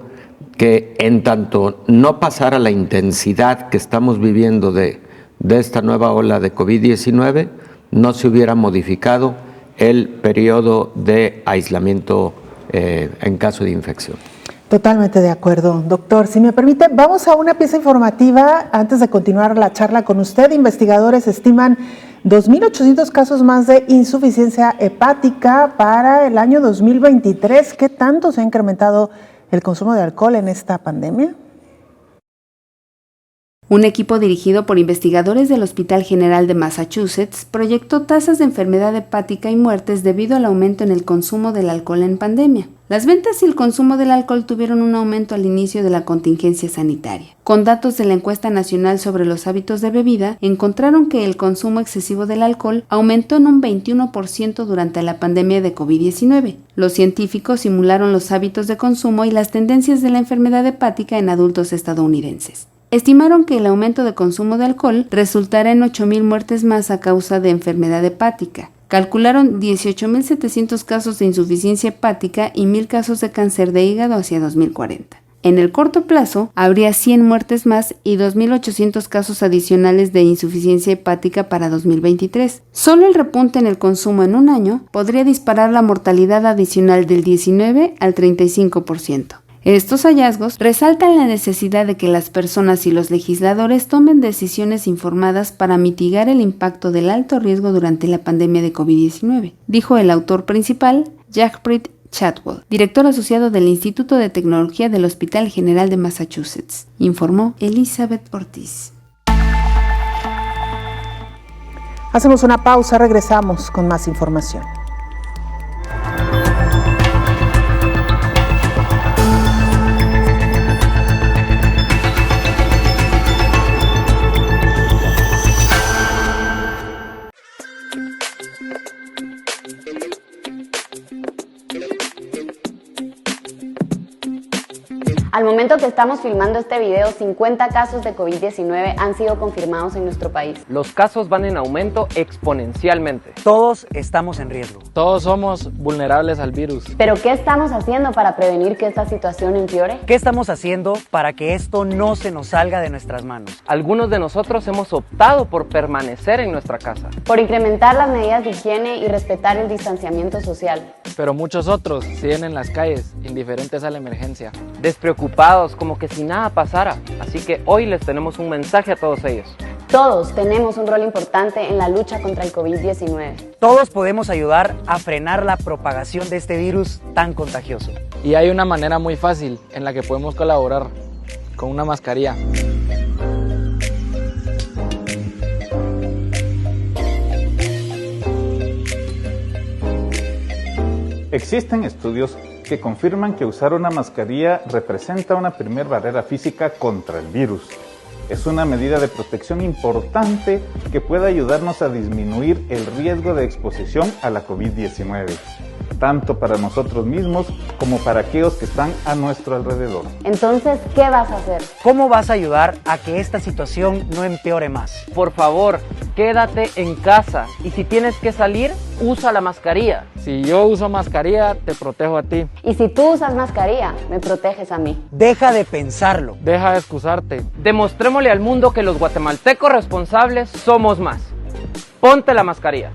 que en tanto no pasara la intensidad que estamos viviendo de esta nueva ola de COVID-19, no se hubiera modificado el periodo de aislamiento en caso de infección. Totalmente de acuerdo, doctor. Si me permite, vamos a una pieza informativa antes de continuar la charla con usted. Investigadores estiman 2.800 casos más de insuficiencia hepática para el año 2023. ¿Qué tanto se ha incrementado el consumo de alcohol en esta pandemia? Un equipo dirigido por investigadores del Hospital General de Massachusetts proyectó tasas de enfermedad hepática y muertes debido al aumento en el consumo del alcohol en pandemia. Las ventas y el consumo del alcohol tuvieron un aumento al inicio de la contingencia sanitaria. Con datos de la encuesta nacional sobre los hábitos de bebida, encontraron que el consumo excesivo del alcohol aumentó en un 21% durante la pandemia de COVID-19. Los científicos simularon los hábitos de consumo y las tendencias de la enfermedad hepática en adultos estadounidenses. Estimaron que el aumento de consumo de alcohol resultará en 8,000 muertes más a causa de enfermedad hepática. Calcularon 18,700 casos de insuficiencia hepática y 1,000 casos de cáncer de hígado hacia 2040. En el corto plazo, habría 100 muertes más y 2.800 casos adicionales de insuficiencia hepática para 2023. Solo el repunte en el consumo en un año podría disparar la mortalidad adicional del 19 al 35%. Estos hallazgos resaltan la necesidad de que las personas y los legisladores tomen decisiones informadas para mitigar el impacto del alto riesgo durante la pandemia de COVID-19, dijo el autor principal, Jagpreet Chhatwal, director asociado del Instituto de Tecnología del Hospital General de Massachusetts, informó Elizabeth Ortiz. Hacemos una pausa, regresamos con más información. Al momento que estamos filmando este video, 50 casos de COVID-19 han sido confirmados en nuestro país. Los casos van en aumento exponencialmente. Todos estamos en riesgo. Todos somos vulnerables al virus. ¿Pero qué estamos haciendo para prevenir que esta situación empeore? ¿Qué estamos haciendo para que esto no se nos salga de nuestras manos? Algunos de nosotros hemos optado por permanecer en nuestra casa. Por incrementar las medidas de higiene y respetar el distanciamiento social. Pero muchos otros siguen en las calles, indiferentes a la emergencia. Despreocupados, como que si nada pasara. Así que hoy les tenemos un mensaje a todos ellos. Todos tenemos un rol importante en la lucha contra el COVID-19. Todos podemos ayudar a frenar la propagación de este virus tan contagioso. Y hay una manera muy fácil en la que podemos colaborar, con una mascarilla. Existen estudios que confirman que usar una mascarilla representa una primera barrera física contra el virus. Es una medida de protección importante que puede ayudarnos a disminuir el riesgo de exposición a la COVID-19, tanto para nosotros mismos como para aquellos que están a nuestro alrededor. Entonces, ¿qué vas a hacer? ¿Cómo vas a ayudar a que esta situación no empeore más? Por favor, quédate en casa y si tienes que salir, usa la mascarilla. Si yo uso mascarilla, te protejo a ti. Y si tú usas mascarilla, me proteges a mí. Deja de pensarlo. Deja de excusarte. Demostrémosle al mundo que los guatemaltecos responsables somos más. Ponte la mascarilla.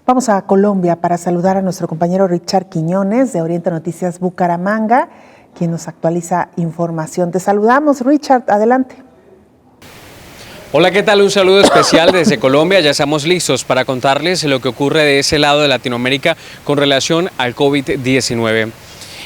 Vamos a Colombia para saludar a nuestro compañero Richard Quiñones de Oriente Noticias Bucaramanga, quien nos actualiza información. Te saludamos, Richard, adelante. Hola, ¿qué tal? Un saludo especial desde Colombia. Ya estamos listos para contarles lo que ocurre de ese lado de Latinoamérica con relación al COVID-19.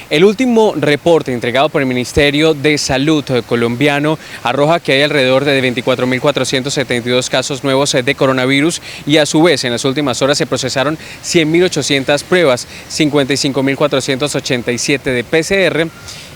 El último reporte entregado por el Ministerio de Salud colombiano arroja que hay alrededor de 24.472 casos nuevos de coronavirus y a su vez en las últimas horas se procesaron 100.800 pruebas, 55.487 de PCR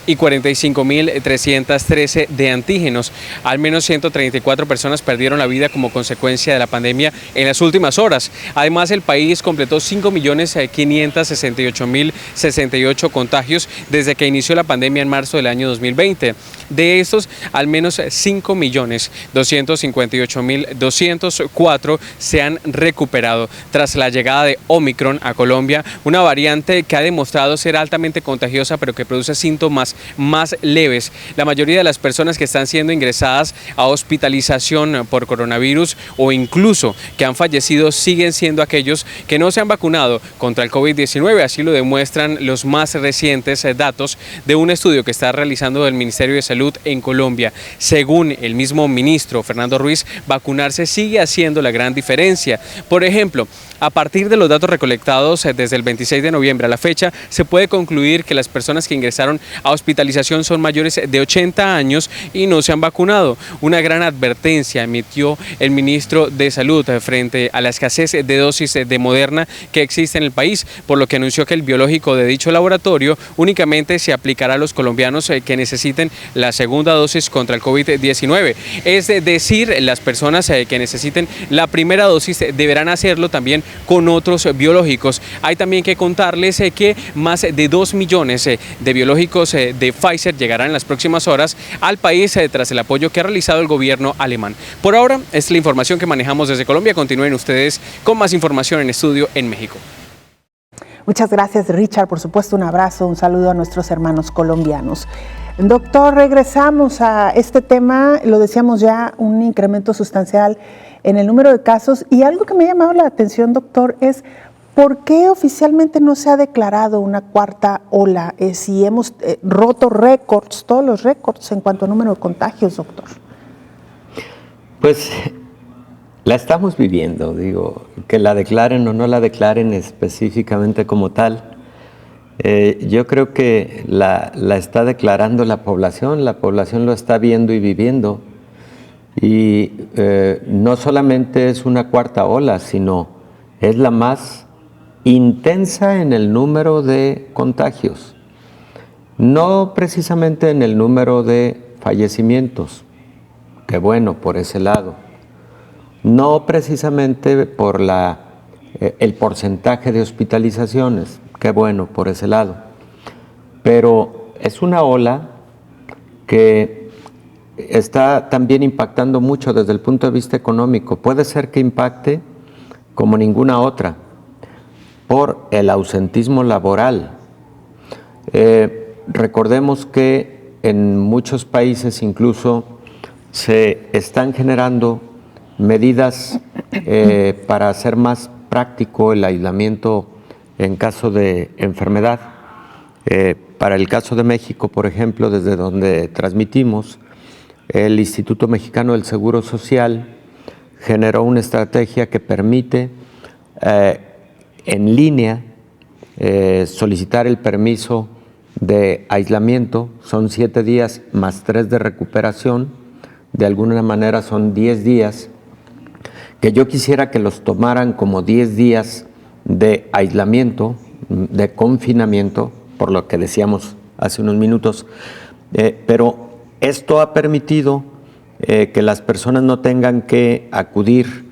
y 45.313 de antígenos. Al menos 134 personas perdieron la vida como consecuencia de la pandemia en las últimas horas. Además, el país completó 5.568.068 contagios desde que inició la pandemia en marzo del año 2020. De estos, al menos 5.258.204 se han recuperado tras la llegada de Omicron a Colombia, una variante que ha demostrado ser altamente contagiosa pero que produce síntomas más leves. La mayoría de las personas que están siendo ingresadas a hospitalización por coronavirus o incluso que han fallecido siguen siendo aquellos que no se han vacunado contra el COVID-19, así lo demuestran los más recientes datos de un estudio que está realizando el Ministerio de Salud en Colombia. Según el mismo ministro Fernando Ruiz, vacunarse sigue haciendo la gran diferencia. Por ejemplo, A partir de los datos recolectados desde el 26 de noviembre a la fecha, se puede concluir que las personas que ingresaron a hospitalización son mayores de 80 años y no se han vacunado. Una gran advertencia emitió el ministro de Salud frente a la escasez de dosis de Moderna que existe en el país, por lo que anunció que el biológico de dicho laboratorio únicamente se aplicará a los colombianos que necesiten la segunda dosis contra el COVID-19. Es decir, las personas que necesiten la primera dosis deberán hacerlo también con otros biológicos. Hay también que contarles que más de 2 millones de biológicos de Pfizer llegarán en las próximas horas al país tras el apoyo que ha realizado el gobierno alemán. Por ahora, es la información que manejamos desde Colombia. Continúen ustedes con más información en estudio en México. Muchas gracias, Richard. Por supuesto, un abrazo, un saludo a nuestros hermanos colombianos. Doctor, regresamos a este tema. Lo decíamos ya, un incremento sustancial en el número de casos. Y algo que me ha llamado la atención, doctor, es ¿por qué oficialmente no se ha declarado una cuarta ola? Si hemos roto récords, todos los récords en cuanto a número de contagios, doctor. Pues la estamos viviendo, digo, que la declaren o no la declaren específicamente como tal. Yo creo que la está declarando la población lo está viendo y viviendo. Y no solamente es una cuarta ola, sino es la más intensa en el número de contagios, no precisamente en el número de fallecimientos, que bueno, por ese lado, no precisamente por el porcentaje de hospitalizaciones, que bueno, por ese lado, pero es una ola que está también impactando mucho desde el punto de vista económico. Puede ser que impacte como ninguna otra, por el ausentismo laboral. Recordemos que en muchos países incluso se están generando medidas para hacer más práctico el aislamiento en caso de enfermedad. Para el caso de México, por ejemplo, desde donde transmitimos, el Instituto Mexicano del Seguro Social generó una estrategia que permite en línea solicitar el permiso de aislamiento. Son 7 días más 3 de recuperación. De alguna manera son 10 días, que yo quisiera que los tomaran como 10 días de aislamiento, de confinamiento, por lo que decíamos hace unos minutos, pero esto ha permitido que las personas no tengan que acudir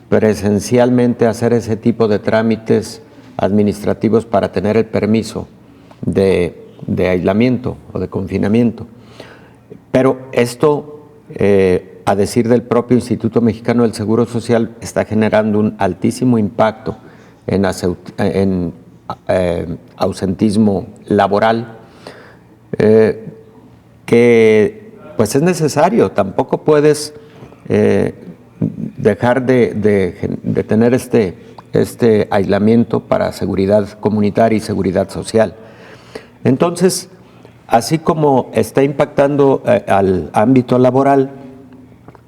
presencialmente a hacer ese tipo de trámites administrativos para tener el permiso de aislamiento o de confinamiento. Pero esto, a decir del propio Instituto Mexicano del Seguro Social, está generando un altísimo impacto en ausentismo laboral, que pues es necesario. Tampoco puedes dejar de tener este aislamiento para seguridad comunitaria y seguridad social. Entonces, así como está impactando al ámbito laboral,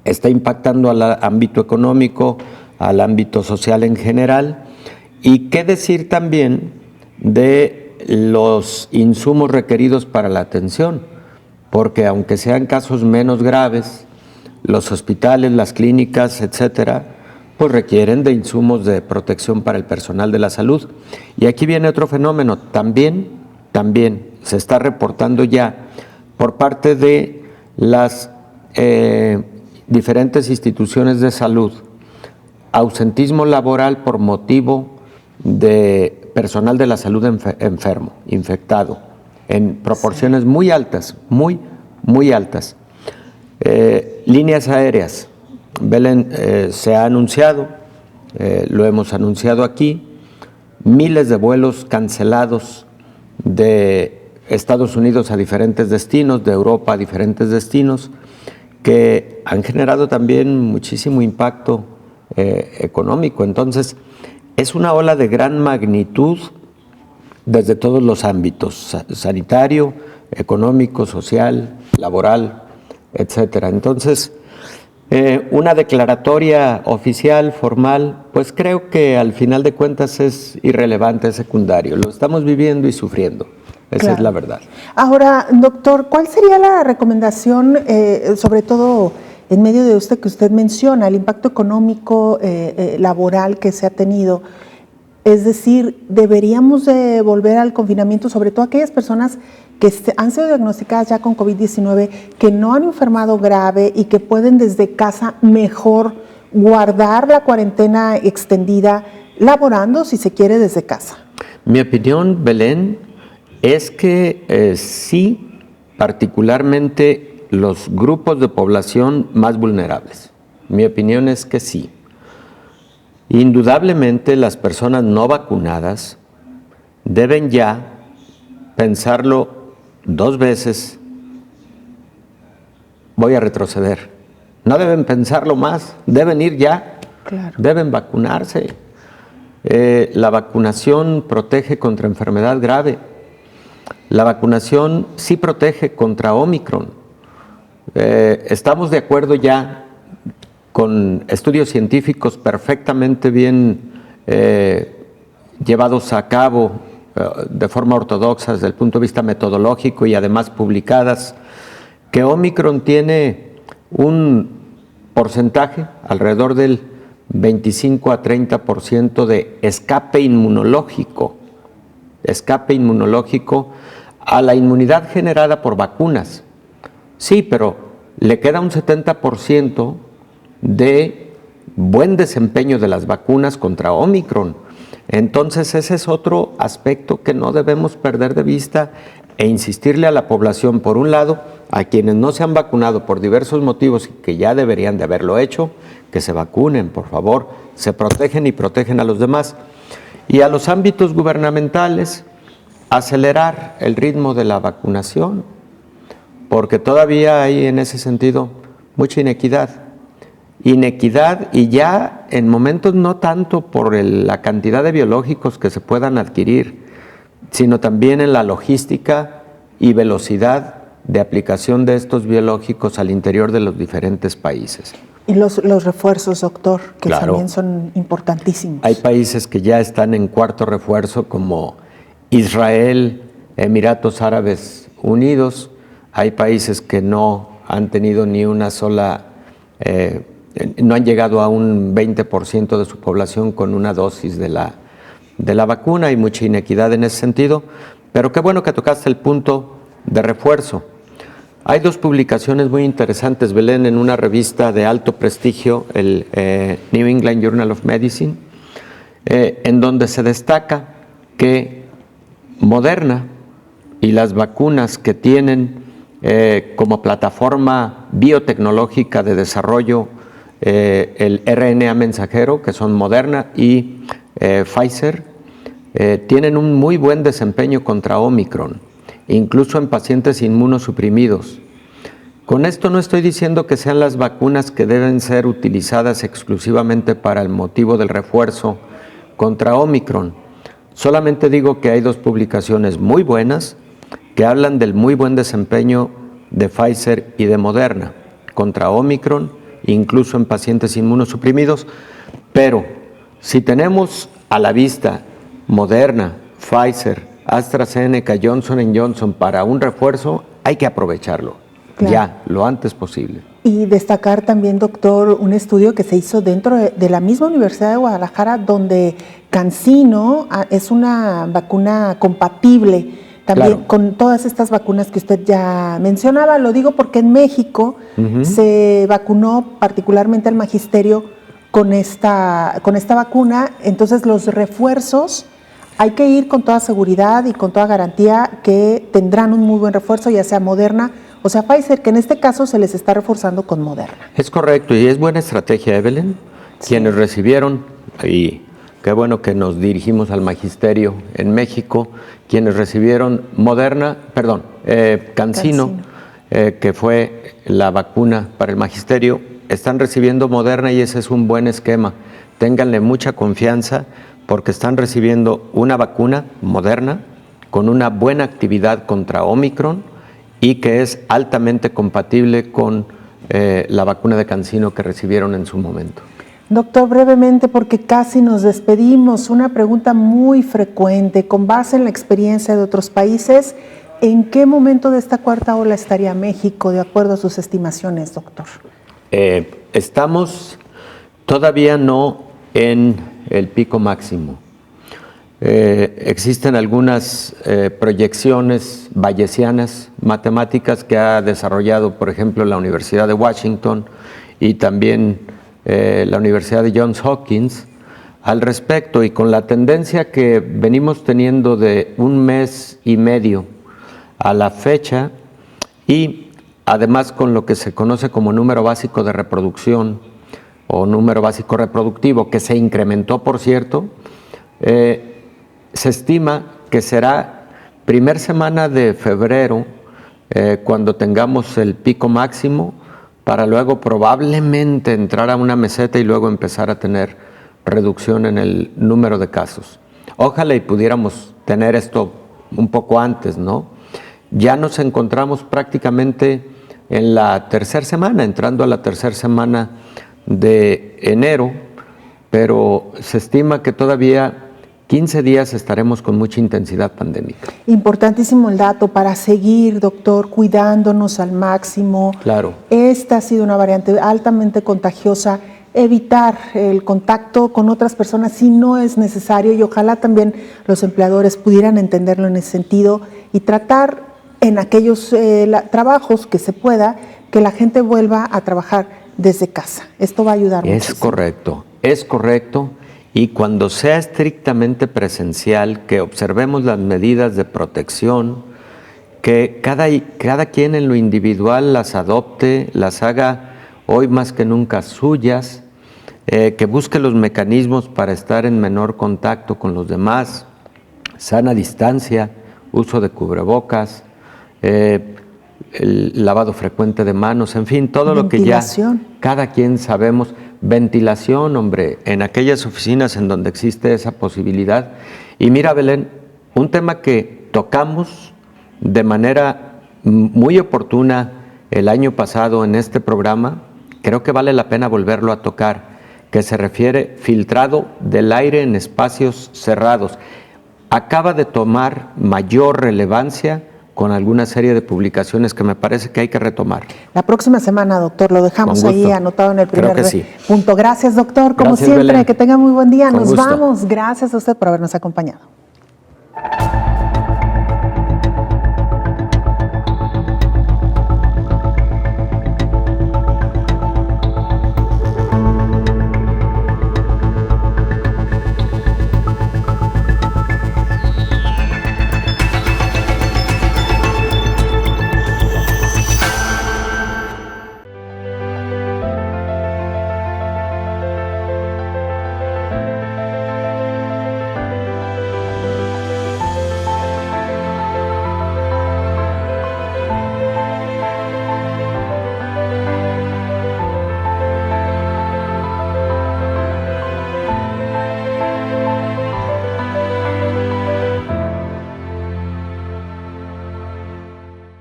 está impactando al ámbito económico, al ámbito social en general. Y qué decir también de los insumos requeridos para la atención, porque aunque sean casos menos graves, los hospitales, las clínicas, etcétera, pues requieren de insumos de protección para el personal de la salud. Y aquí viene otro fenómeno, también se está reportando ya por parte de las diferentes instituciones de salud ausentismo laboral por motivo de personal de la salud enfermo, infectado, en proporciones muy altas, muy altas. Líneas aéreas, Belén, se ha anunciado, lo hemos anunciado aquí, miles de vuelos cancelados de Estados Unidos a diferentes destinos, de Europa a diferentes destinos, que han generado también muchísimo impacto económico. Entonces, es una ola de gran magnitud desde todos los ámbitos, sanitario, económico, social, laboral, etcétera. Entonces, Una declaratoria oficial, formal, pues creo que al final de cuentas es irrelevante, es secundario. Lo estamos viviendo y sufriendo. Esa es la verdad. Ahora, doctor, ¿cuál sería la recomendación, sobre todo en medio de que usted menciona, el impacto económico, laboral que se ha tenido? Es decir, ¿deberíamos de volver al confinamiento, sobre todo aquellas personas que han sido diagnosticadas ya con COVID-19, que no han enfermado grave y que pueden desde casa mejor guardar la cuarentena extendida, laborando, si se quiere, desde casa? Mi opinión, Belén, es que sí, particularmente los grupos de población más vulnerables. Mi opinión es que sí. Indudablemente las personas no vacunadas deben ya pensarlo 2 veces. Voy a retroceder. No deben pensarlo más, deben ir ya, deben vacunarse. La vacunación protege contra enfermedad grave. La vacunación sí protege contra Omicron. Estamos de acuerdo ya con estudios científicos perfectamente bien llevados a cabo de forma ortodoxa desde el punto de vista metodológico y además publicadas, que Omicron tiene un porcentaje alrededor del 25 a 30% de escape inmunológico a la inmunidad generada por vacunas. Sí, pero le queda un 70% de buen desempeño de las vacunas contra Omicron. Entonces ese es otro aspecto que no debemos perder de vista e insistirle a la población, por un lado, a quienes no se han vacunado por diversos motivos y que ya deberían de haberlo hecho, que se vacunen, por favor, se protegen y protegen a los demás. Y a los ámbitos gubernamentales, acelerar el ritmo de la vacunación, porque todavía hay en ese sentido mucha inequidad y ya en momentos no tanto por la cantidad de biológicos que se puedan adquirir, sino también en la logística y velocidad de aplicación de estos biológicos al interior de los diferentes países. Y los refuerzos, doctor, que también son importantísimos. Hay países que ya están en 4º refuerzo, como Israel, Emiratos Árabes Unidos. Hay países que no han tenido ni una sola, no han llegado a un 20% de su población con una dosis de la vacuna. Hay mucha inequidad en ese sentido, pero qué bueno que tocaste el punto de refuerzo. Hay 2 publicaciones muy interesantes, Belén, en una revista de alto prestigio, el New England Journal of Medicine, en donde se destaca que Moderna y las vacunas que tienen como plataforma biotecnológica de desarrollo el RNA mensajero, que son Moderna y Pfizer, tienen un muy buen desempeño contra Omicron, incluso en pacientes inmunosuprimidos. Con esto no estoy diciendo que sean las vacunas que deben ser utilizadas exclusivamente para el motivo del refuerzo contra Omicron. Solamente digo que hay 2 publicaciones muy buenas que hablan del muy buen desempeño de Pfizer y de Moderna contra Omicron, incluso en pacientes inmunosuprimidos. Pero si tenemos a la vista Moderna, Pfizer, AstraZeneca, Johnson & Johnson para un refuerzo, hay que aprovecharlo ya, lo antes posible. Y destacar también, doctor, un estudio que se hizo dentro de la misma Universidad de Guadalajara, donde CanSino es una vacuna compatible también con todas estas vacunas que usted ya mencionaba. Lo digo porque en México se vacunó particularmente al magisterio con esta vacuna. Entonces los refuerzos hay que ir con toda seguridad y con toda garantía que tendrán un muy buen refuerzo, ya sea Moderna o sea Pfizer, que en este caso se les está reforzando con Moderna. Es correcto y es buena estrategia, Evelyn. Quienes recibieron, y qué bueno que nos dirigimos al magisterio en México, quienes recibieron CanSino, que fue la vacuna para el magisterio, están recibiendo Moderna y ese es un buen esquema. Ténganle mucha confianza porque están recibiendo una vacuna Moderna con una buena actividad contra Omicron y que es altamente compatible con la vacuna de CanSino que recibieron en su momento. Doctor, brevemente, porque casi nos despedimos, una pregunta muy frecuente, con base en la experiencia de otros países, ¿en qué momento de esta cuarta ola estaría México, de acuerdo a sus estimaciones, doctor? Estamos todavía no en el pico máximo. Existen algunas proyecciones bayesianas, matemáticas, que ha desarrollado, por ejemplo, la Universidad de Washington y también la Universidad de Johns Hopkins al respecto, y con la tendencia que venimos teniendo de 1 mes y medio a la fecha, y además con lo que se conoce como número básico de reproducción o número básico reproductivo, que se incrementó, por cierto, se estima que será primera semana de febrero cuando tengamos el pico máximo, para luego probablemente entrar a una meseta y luego empezar a tener reducción en el número de casos. Ojalá y pudiéramos tener esto un poco antes, ¿no? Ya nos encontramos prácticamente en la tercera semana, entrando a la tercera semana de enero, pero se estima que todavía 15 días estaremos con mucha intensidad pandémica. Importantísimo el dato para seguir, doctor, cuidándonos al máximo. Claro. Esta ha sido una variante altamente contagiosa. Evitar el contacto con otras personas si no es necesario, y ojalá también los empleadores pudieran entenderlo en ese sentido y tratar en aquellos trabajos que se pueda, que la gente vuelva a trabajar desde casa. Esto va a ayudar mucho. Es correcto. Y cuando sea estrictamente presencial, que observemos las medidas de protección, que cada quien en lo individual las adopte, las haga hoy más que nunca suyas, que busque los mecanismos para estar en menor contacto con los demás, sana distancia, uso de cubrebocas, el lavado frecuente de manos, en fin, todo lo que ya cada quien sabemos. Ventilación, hombre, en aquellas oficinas en donde existe esa posibilidad. Y mira, Belén, un tema que tocamos de manera muy oportuna el año pasado en este programa, creo que vale la pena volverlo a tocar, que se refiere filtrado del aire en espacios cerrados. Acaba de tomar mayor relevancia con alguna serie de publicaciones que me parece que hay que retomar. La próxima semana, doctor, lo dejamos ahí anotado en el primer punto. Gracias, doctor, como Gracias, siempre, Belén. que tenga muy buen día. Con Nos gusto. vamos. Gracias a usted por habernos acompañado.